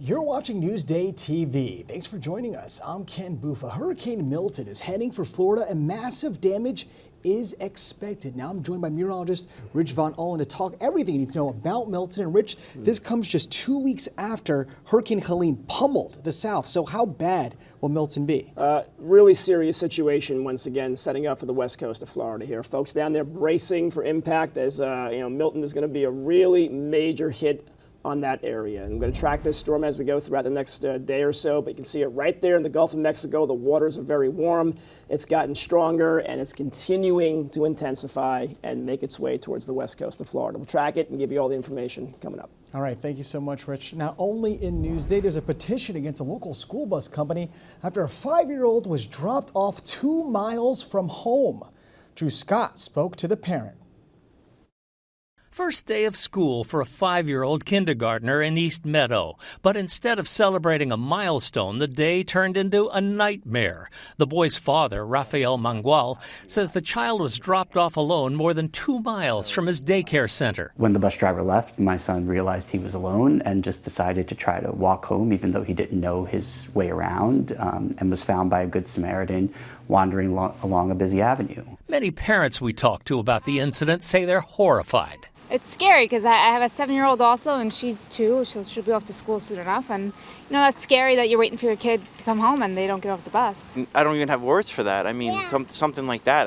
You're watching Newsday TV. Thanks for joining us. I'm Ken Bufa. Hurricane Milton is heading for Florida and massive damage is expected. Now I'm joined by meteorologist Rich Von Allen to talk everything you need to know about Milton. And Rich, this comes just 2 weeks after Hurricane Helene pummeled the south. So how bad will Milton be? Really serious situation once again, setting up for the west coast of Florida here. Folks down there bracing for impact as Milton is going to be a really major hit on that area. And I'm going to track this storm as we go throughout the next day or so, but you can see it right there in the Gulf of Mexico. The waters are very warm. It's gotten stronger and it's continuing to intensify and make its way towards the west coast of Florida. We'll track it and give you all the information coming up. All right, thank you so much, Rich. Now, only in Newsday, there's a petition against a local school bus company after a 5-year-old was dropped off 2 miles from home. Drew Scott spoke to the parent. First day of school for a 5-year-old kindergartner in East Meadow. But instead of celebrating a milestone, the day turned into a nightmare. The boy's father, Rafael Mangual, says the child was dropped off alone more than 2 miles from his daycare center. When the bus driver left, my son realized he was alone and just decided to try to walk home, even though he didn't know his way around, and was found by a good Samaritan wandering along a busy avenue. Many parents we talked to about the incident say they're horrified. It's scary because I have a 7-year-old also, and she's 2. She'll be off to school soon enough. And, that's scary that you're waiting for your kid to come home and they don't get off the bus. I don't even have words for that. I mean, something like that,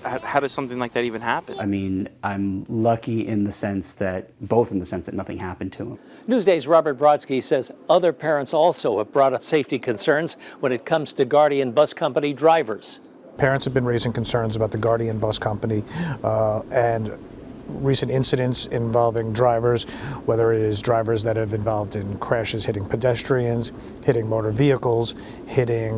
how does something like that even happen? I mean, I'm lucky both in the sense that nothing happened to him. Newsday's Robert Brodsky says other parents also have brought up safety concerns when it comes to Guardian Bus Company drivers. Parents have been raising concerns about the Guardian Bus Company and recent incidents involving drivers, whether it is drivers that have involved in crashes hitting pedestrians, hitting motor vehicles, hitting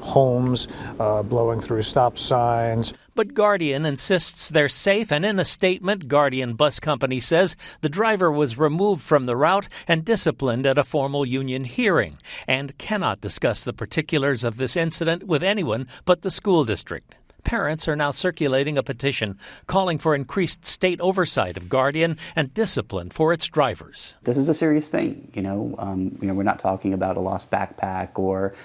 homes, blowing through stop signs. But Guardian insists they're safe, and in a statement, Guardian Bus Company says the driver was removed from the route and disciplined at a formal union hearing and cannot discuss the particulars of this incident with anyone but the school district. Parents are now circulating a petition calling for increased state oversight of Guardian and discipline for its drivers. This is a serious thing, we're not talking about a lost backpack or,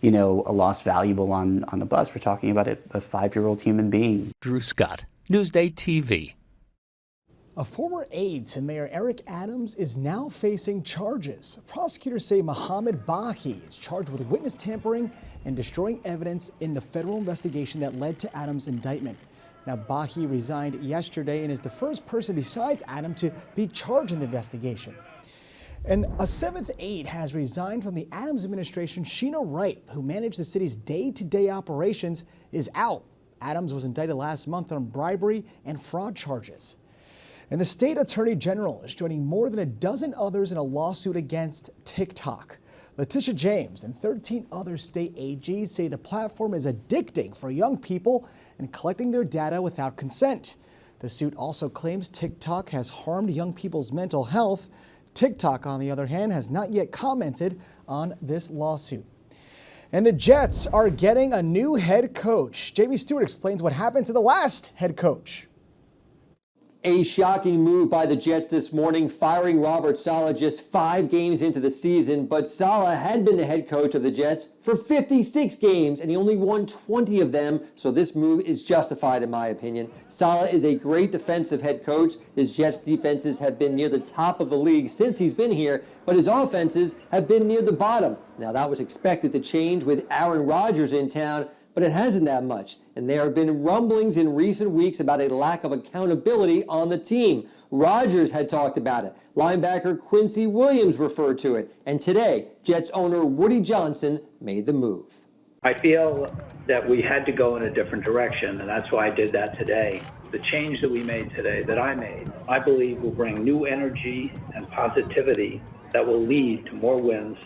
a lost valuable on a bus. We're talking about a 5-year-old human being. Drew Scott, Newsday TV. A former aide to Mayor Eric Adams is now facing charges. Prosecutors say Mohammed Bahi is charged with witness tampering and destroying evidence in the federal investigation that led to Adams' indictment. Now, Bahi resigned yesterday and is the first person besides Adams to be charged in the investigation. And a 7th aide has resigned from the Adams administration. Sheena Wright, who managed the city's day-to-day operations, is out. Adams was indicted last month on bribery and fraud charges. And the state attorney general is joining more than a dozen others in a lawsuit against TikTok. Letitia James and 13 other state AGs say the platform is addicting for young people and collecting their data without consent. The suit also claims TikTok has harmed young people's mental health. TikTok, on the other hand, has not yet commented on this lawsuit. And the Jets are getting a new head coach. Jamie Stewart explains what happened to the last head coach. A shocking move by the Jets this morning, firing Robert Saleh just 5 games into the season. But Saleh had been the head coach of the Jets for 56 games, and he only won 20 of them. So this move is justified, in my opinion. Saleh is a great defensive head coach. His Jets defenses have been near the top of the league since he's been here, but his offenses have been near the bottom. Now, that was expected to change with Aaron Rodgers in town, but it hasn't that much. And there have been rumblings in recent weeks about a lack of accountability on the team. Rodgers had talked about it. Linebacker Quincy Williams referred to it. And today, Jets owner Woody Johnson made the move. I feel that we had to go in a different direction, and that's why I did that today. The change that we made today, that I made, I believe will bring new energy and positivity that will lead to more wins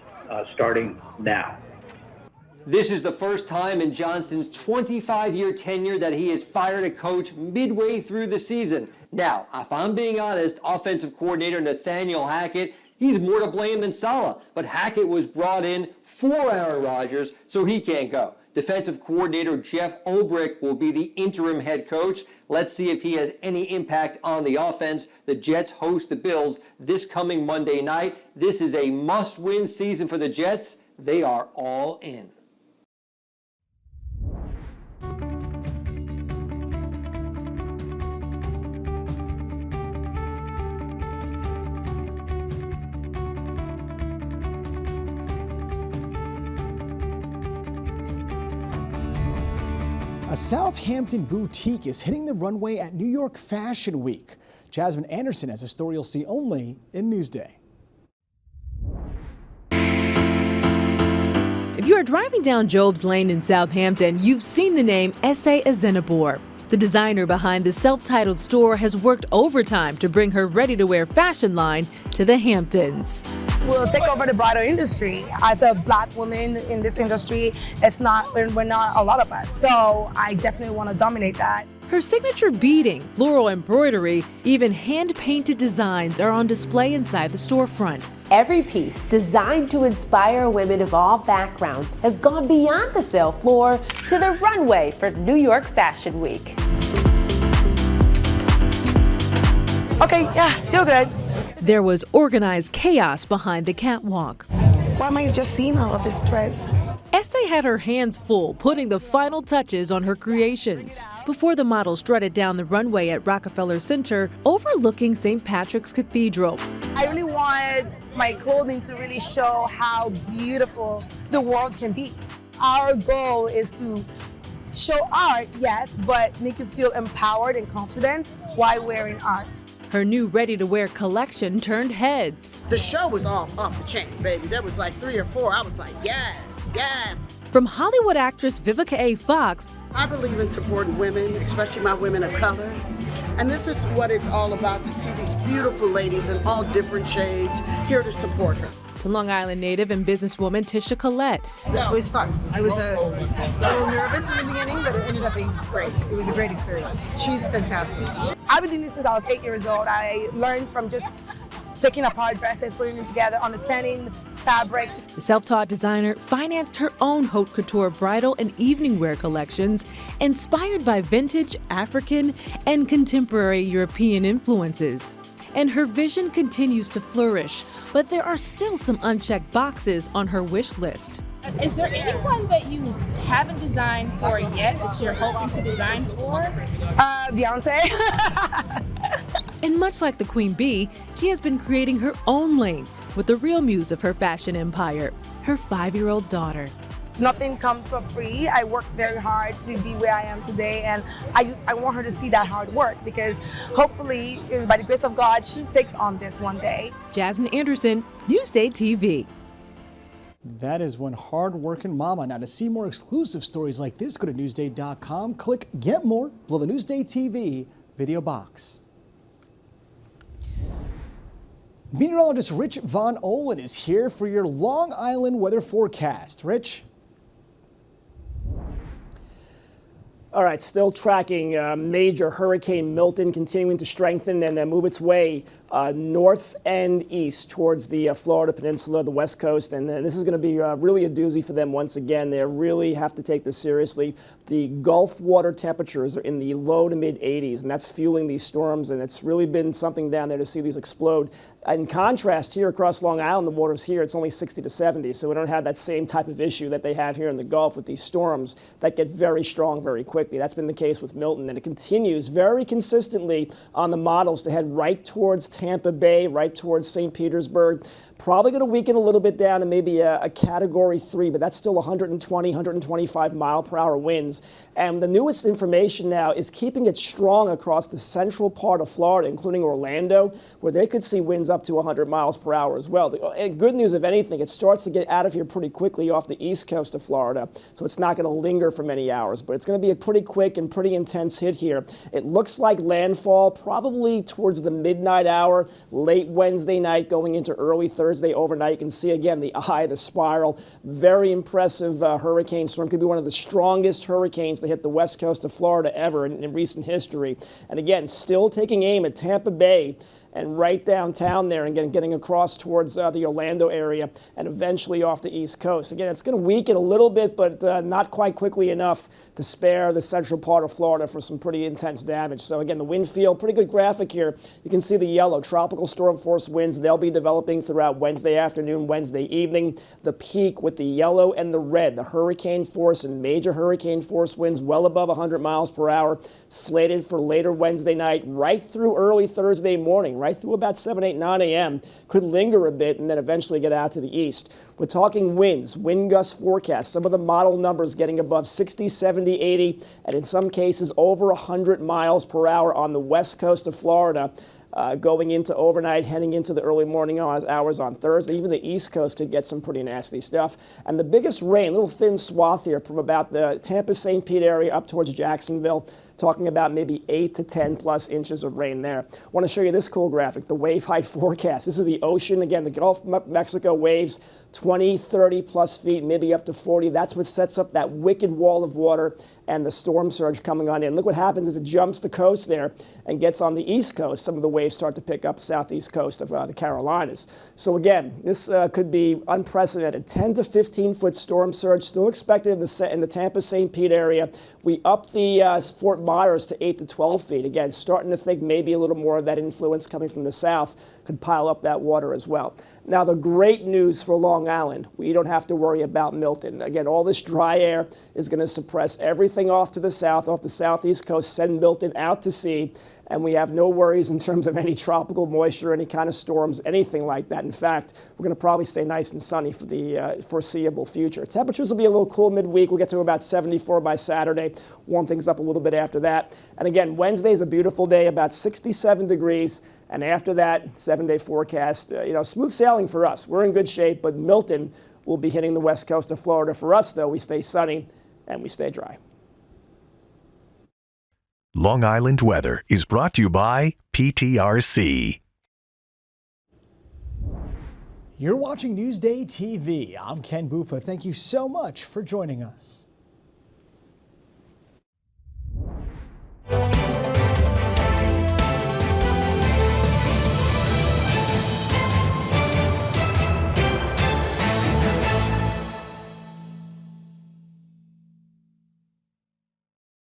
starting now. This is the first time in Johnston's 25-year tenure that he has fired a coach midway through the season. Now, if I'm being honest, offensive coordinator Nathaniel Hackett, he's more to blame than Saleh. But Hackett was brought in for Aaron Rodgers, so he can't go. Defensive coordinator Jeff Ulbrich will be the interim head coach. Let's see if he has any impact on the offense. The Jets host the Bills this coming Monday night. This is a must-win season for the Jets. They are all in. A Southampton boutique is hitting the runway at New York Fashion Week. Jasmine Anderson has a story you'll see only in Newsday. If you are driving down Job's Lane in Southampton, you've seen the name Esse Ezenabor. The designer behind the self-titled store has worked overtime to bring her ready-to-wear fashion line to the Hamptons. We'll take over the bridal industry. As a black woman in this industry, we're not a lot of us. So I definitely want to dominate that. Her signature beading, floral embroidery, even hand-painted designs are on display inside the storefront. Every piece designed to inspire women of all backgrounds has gone beyond the sale floor to the runway for New York Fashion Week. Okay, yeah, feel good. There was organized chaos behind the catwalk. Why am I just seeing all of this dress? Esse had her hands full putting the final touches on her creations before the model strutted down the runway at Rockefeller Center overlooking St. Patrick's Cathedral. I really want my clothing to really show how beautiful the world can be. Our goal is to show art, yes, but make you feel empowered and confident while wearing art. Her new ready-to-wear collection turned heads. The show was off the chain, baby. There was like 3 or 4. I was like, yes, yes. From Hollywood actress Vivica A. Fox. I believe in supporting women, especially my women of color. And this is what it's all about, to see these beautiful ladies in all different shades here to support her. To Long Island native and businesswoman Tisha Collette. It was fun. I was a little nervous in the beginning, but it ended up being great. It was a great experience. She's fantastic. I've been doing this since I was 8 years old. I learned from just taking apart dresses, putting them together, understanding fabric. The self-taught designer financed her own haute couture bridal and evening wear collections inspired by vintage, African, and contemporary European influences. And her vision continues to flourish, but there are still some unchecked boxes on her wish list. Is there anyone that you haven't designed for yet that you're hoping to design for? Beyonce. And much like the Queen Bee, she has been creating her own lane with the real muse of her fashion empire, her 5-year-old daughter. Nothing comes for free. I worked very hard to be where I am today, and I want her to see that hard work, because hopefully, by the grace of God, she takes on this one day. Jasmine Anderson, Newsday TV. That is one hard-working mama. Now, to see more exclusive stories like this, go to Newsday.com, click Get More below the Newsday TV video box. Meteorologist Rich Von Olin is here for your Long Island weather forecast. Rich? All right, still tracking major Hurricane Milton continuing to strengthen and move its way north and east towards the Florida Peninsula, the West Coast. And this is going to be really a doozy for them once again. They really have to take this seriously. The Gulf water temperatures are in the low to mid 80s, and that's fueling these storms. And it's really been something down there to see these explode. In contrast, here across Long Island, the water's here, it's only 60 to 70, so we don't have that same type of issue that they have here in the Gulf with these storms that get very strong very quickly. That's been the case with Milton, and it continues very consistently on the models to head right towards Tampa Bay, right towards St. Petersburg. Probably going to weaken a little bit down to maybe a Category 3, but that's still 120, 125 mile per hour winds. And the newest information now is keeping it strong across the central part of Florida, including Orlando, where they could see winds up to 100 miles per hour as well. And good news, if anything, it starts to get out of here pretty quickly off the east coast of Florida, so it's not going to linger for many hours, but it's going to be a pretty quick and pretty intense hit here. It looks like landfall probably towards the midnight hour, late Wednesday night going into early Thursday overnight. You can see again the eye, the spiral. Very impressive hurricane storm. Could be one of the strongest hurricanes to hit the west coast of Florida ever in recent history. And again, still taking aim at Tampa Bay and right downtown there, and getting across towards the Orlando area and eventually off the East Coast. Again, it's going to weaken a little bit, but not quite quickly enough to spare the central part of Florida for some pretty intense damage. So again, the wind field, pretty good graphic here. You can see the yellow tropical storm force winds. They'll be developing throughout Wednesday afternoon, Wednesday evening. The peak with the yellow and the red, the hurricane force and major hurricane force winds well above 100 miles per hour, slated for later Wednesday night, right through early Thursday morning, right through about 7, 8, 9 a.m. Could linger a bit and then eventually get out to the east. We're talking winds, wind gust forecasts, some of the model numbers getting above 60, 70, 80, and in some cases over 100 miles per hour on the west coast of Florida. Going into overnight, heading into the early morning hours on Thursday. Even the East Coast could get some pretty nasty stuff. And the biggest rain, a little thin swath here from about the Tampa-St. Pete area up towards Jacksonville, talking about maybe 8 to 10 plus inches of rain there. I want to show you this cool graphic, the wave height forecast. This is the ocean. Again, the Gulf of Mexico waves 20, 30 plus feet, maybe up to 40. That's what sets up that wicked wall of water and the storm surge coming on in. Look what happens as it jumps the coast there and gets on the East Coast. Some of the waves start to pick up southeast coast of the Carolinas. So again, this could be unprecedented. 10 to 15-foot storm surge still expected in the Tampa-St. Pete area. We up the Fort Myers to 8 to 12 feet. Again, starting to think maybe a little more of that influence coming from the south could pile up that water as well. Now, the great news for Long Island, we don't have to worry about Milton. Again, all this dry air is going to suppress everything off to the south, off the southeast coast, send Milton out to sea, and we have no worries in terms of any tropical moisture, any kind of storms, anything like that. In fact, we're going to probably stay nice and sunny for the foreseeable future. Temperatures will be a little cool midweek. We'll get to about 74 by Saturday, warm things up a little bit after that. And again, Wednesday is a beautiful day, about 67 degrees. And after that, 7-day forecast, smooth sailing for us. We're in good shape, but Milton will be hitting the west coast of Florida. For us, though, we stay sunny and we stay dry. Long Island weather is brought to you by PTRC. You're watching Newsday TV. I'm Ken Bufa. Thank you so much for joining us.